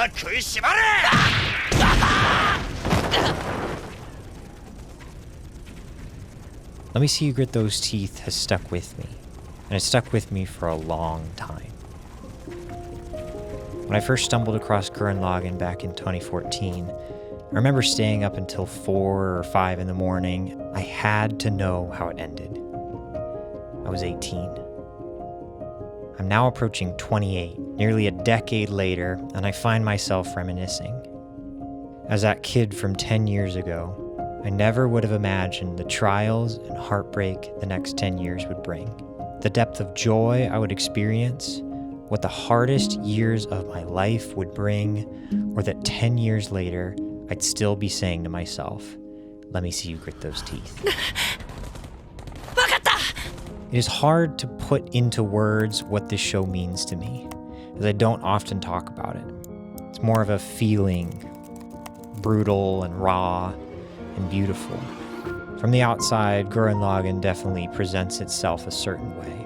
Let Me See You Grit Those Teeth has stuck with me, and it's stuck with me for a long time. When I first stumbled across Gurren Lagann back in 2014, I remember staying up until 4 or 5 in the morning. I had to know how it ended. I was 18. I'm now approaching 28, nearly a decade later, and I find myself reminiscing. As that kid from 10 years ago, I never would have imagined the trials and heartbreak the next 10 years would bring, the depth of joy I would experience, what the hardest years of my life would bring, or that 10 years later, I'd still be saying to myself, let me see you grit those teeth. It is hard to put into words what this show means to me, as I don't often talk about it. It's more of a feeling, brutal and raw and beautiful. From the outside, Gurren Lagann definitely presents itself a certain way.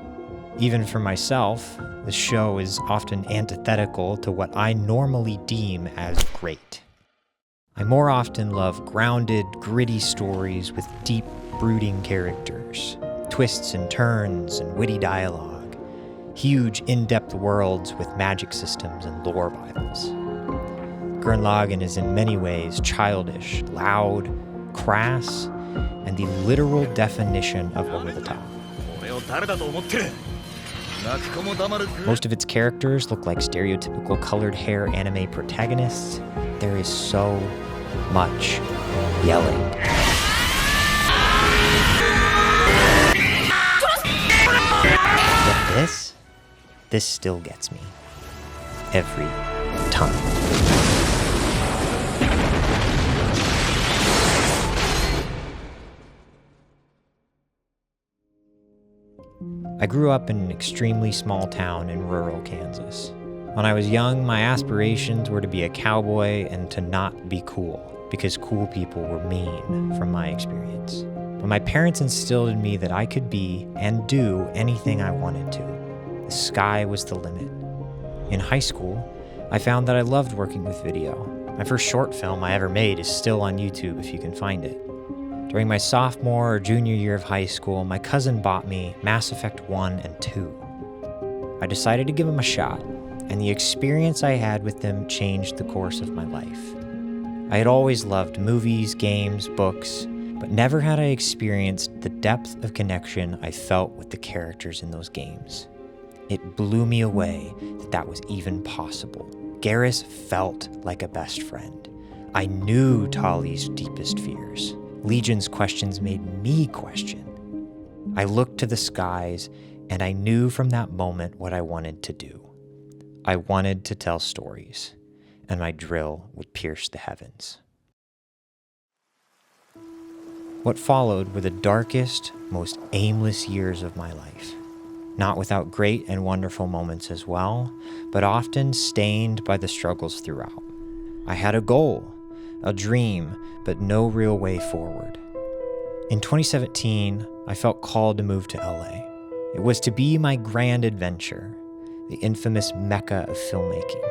Even for myself, the show is often antithetical to what I normally deem as great. I more often love grounded, gritty stories with deep, brooding characters, twists and turns and witty dialogue, huge, in-depth worlds with magic systems and lore bibles. Gurren Lagann is in many ways childish, loud, crass, and the literal definition of over the top. Most of its characters look like stereotypical colored hair anime protagonists. There is so much yelling. Yet this still gets me every time. I grew up in an extremely small town in rural Kansas. When I was young, my aspirations were to be a cowboy and to not be cool, because cool people were mean from my experience. But my parents instilled in me that I could be and do anything I wanted to. The sky was the limit. In high school, I found that I loved working with video. My first short film I ever made is still on YouTube if you can find it. During my sophomore or junior year of high school, my cousin bought me Mass Effect 1 and 2. I decided to give them a shot, and the experience I had with them changed the course of my life. I had always loved movies, games, books, but never had I experienced the depth of connection I felt with the characters in those games. It blew me away that that was even possible. Garrus felt like a best friend. I knew Tali's deepest fears. Legion's questions made me question. I looked to the skies, and I knew from that moment what I wanted to do. I wanted to tell stories, and my drill would pierce the heavens. What followed were the darkest, most aimless years of my life. Not without great and wonderful moments as well, but often stained by the struggles throughout. I had a goal, a dream, but no real way forward. In 2017, I felt called to move to LA. It was to be my grand adventure, the infamous mecca of filmmaking.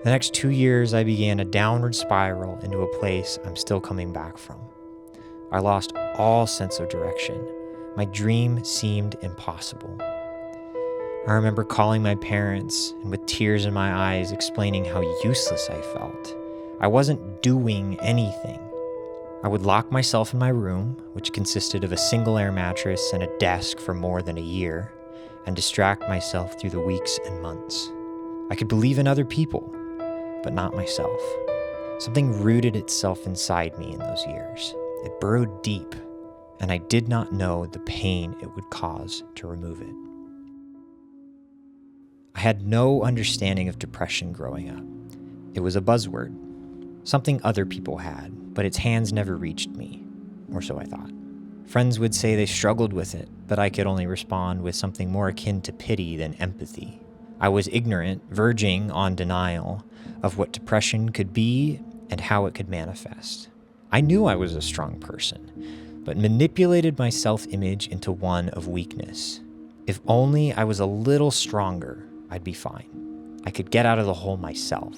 The next 2 years, I began a downward spiral into a place I'm still coming back from. I lost all sense of direction. My dream seemed impossible. I remember calling my parents and with tears in my eyes explaining how useless I felt. I wasn't doing anything. I would lock myself in my room, which consisted of a single air mattress and a desk for more than a year, and distract myself through the weeks and months. I could believe in other people, but not myself. Something rooted itself inside me in those years. It burrowed deep, and I did not know the pain it would cause to remove it. I had no understanding of depression growing up. It was a buzzword, something other people had, but its hands never reached me, or so I thought. Friends would say they struggled with it, but I could only respond with something more akin to pity than empathy. I was ignorant, verging on denial, of what depression could be and how it could manifest. I knew I was a strong person, but manipulated my self-image into one of weakness. If only I was a little stronger, I'd be fine. I could get out of the hole myself.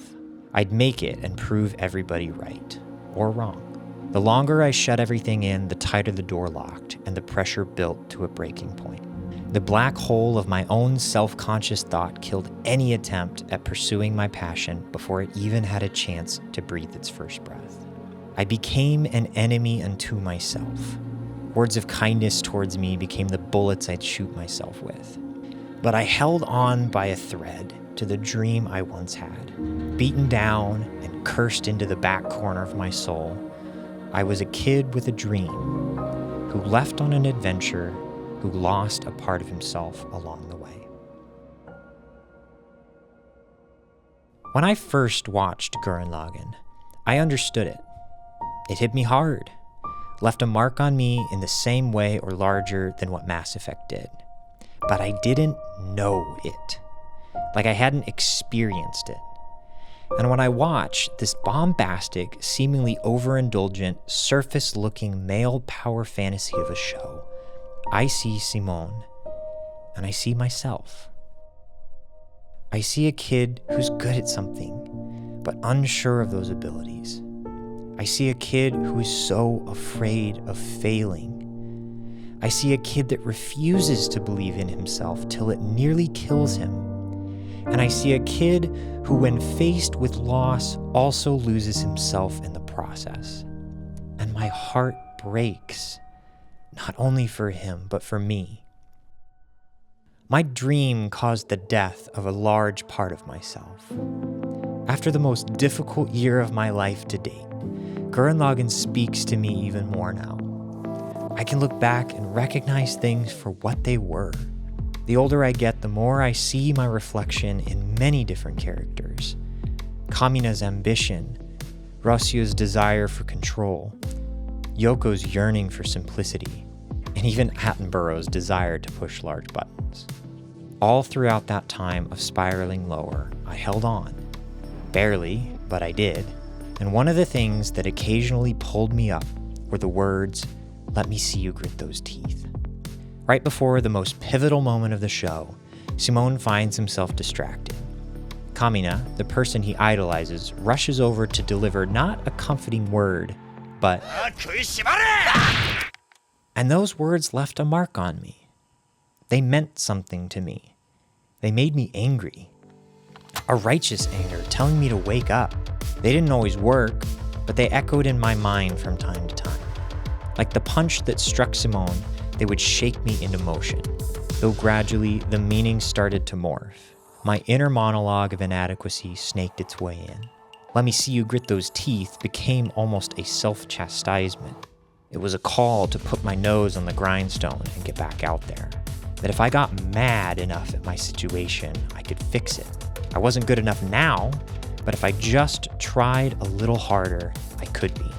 I'd make it and prove everybody right or wrong. The longer I shut everything in, the tighter the door locked and the pressure built to a breaking point. The black hole of my own self-conscious thought killed any attempt at pursuing my passion before it even had a chance to breathe its first breath. I became an enemy unto myself. Words of kindness towards me became the bullets I'd shoot myself with. But I held on by a thread to the dream I once had. Beaten down and cursed into the back corner of my soul, I was a kid with a dream who left on an adventure, who lost a part of himself along the way. When I first watched Gurren Lagann, I understood it. It hit me hard, left a mark on me in the same way or larger than what Mass Effect did. But I didn't know it, like I hadn't experienced it. And when I watch this bombastic, seemingly overindulgent, surface-looking male power fantasy of a show, I see Simone, and I see myself. I see a kid who's good at something, but unsure of those abilities. I see a kid who is so afraid of failing. I see a kid that refuses to believe in himself till it nearly kills him. And I see a kid who, when faced with loss, also loses himself in the process. And my heart breaks, not only for him, but for me. My dream caused the death of a large part of myself. After the most difficult year of my life to date, Gurren Lagann speaks to me even more now. I can look back and recognize things for what they were. The older I get, the more I see my reflection in many different characters. Kamina's ambition, Rossio's desire for control, Yoko's yearning for simplicity, and even Attenborough's desire to push large buttons. All throughout that time of spiraling lower, I held on. Barely, but I did. And one of the things that occasionally pulled me up were the words, "Let me see you grit those teeth." Right before the most pivotal moment of the show, Simone finds himself distracted. Kamina, the person he idolizes, rushes over to deliver not a comforting word, but and those words left a mark on me. They meant something to me. They made me angry. A righteous anger telling me to wake up. They didn't always work, but they echoed in my mind from time to time. Like the punch that struck Simone, they would shake me into motion. Though gradually, the meaning started to morph. My inner monologue of inadequacy snaked its way in. "Let me see you grit those teeth" became almost a self-chastisement. It was a call to put my nose on the grindstone and get back out there. That if I got mad enough at my situation, I could fix it. I wasn't good enough now, but if I just tried a little harder, I could be.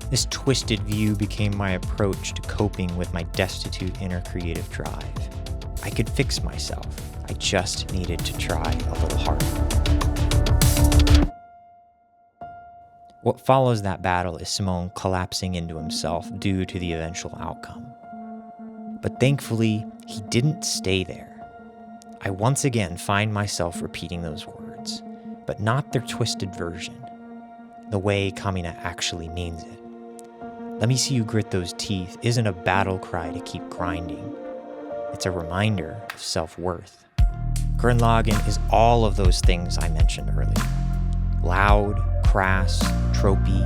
This twisted view became my approach to coping with my destitute inner creative drive. I could fix myself. I just needed to try a little harder. What follows that battle is Simone collapsing into himself due to the eventual outcome. But thankfully, he didn't stay there. I once again find myself repeating those words, but not their twisted version, the way Kamina actually means it. "Let me see you grit those teeth" isn't a battle cry to keep grinding. It's a reminder of self-worth. Gurren Lagann is all of those things I mentioned earlier. Loud, crass, tropey,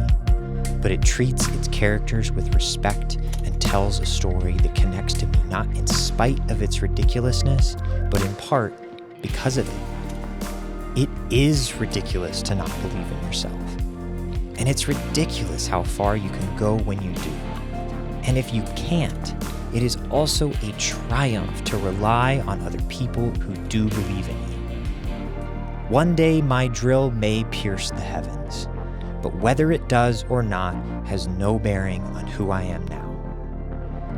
but it treats its characters with respect and tells a story that connects to me not in spite of its ridiculousness, but in part because of it. It is ridiculous to not believe in yourself. And it's ridiculous how far you can go when you do. And if you can't, it is also a triumph to rely on other people who do believe in you. One day my drill may pierce the heavens, but whether it does or not has no bearing on who I am now.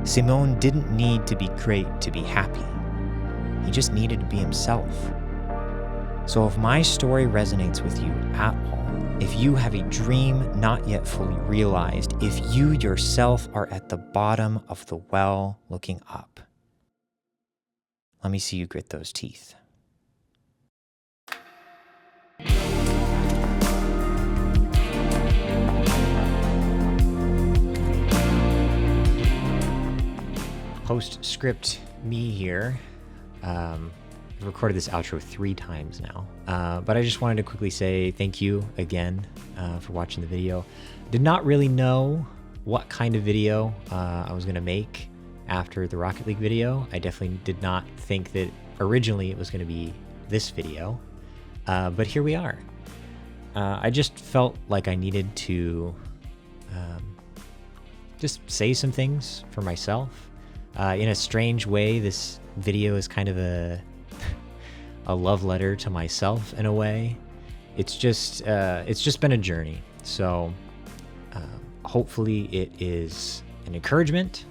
Simone didn't need to be great to be happy. He just needed to be himself. So if my story resonates with you at all, if you have a dream not yet fully realized, if you yourself are at the bottom of the well looking up, let me see you grit those teeth. Postscript me here. I've recorded this outro 3 times now, but I just wanted to quickly say thank you again for watching the video. Did not really know what kind of video I was going to make after the Rocket League video. I definitely did not think that originally it was going to be this video, but here we are. I just felt like I needed to just say some things for myself. In a strange way, this video is kind of a love letter to myself in a way. It's just been a journey. So hopefully it is an encouragement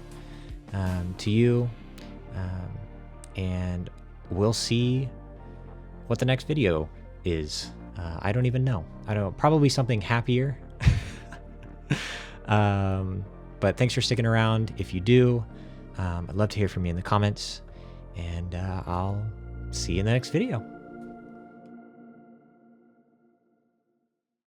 to you, and we'll see what the next video is. I don't even know. Probably something happier. But thanks for sticking around. If you do, I'd love to hear from you in the comments, and I'll see you in the next video.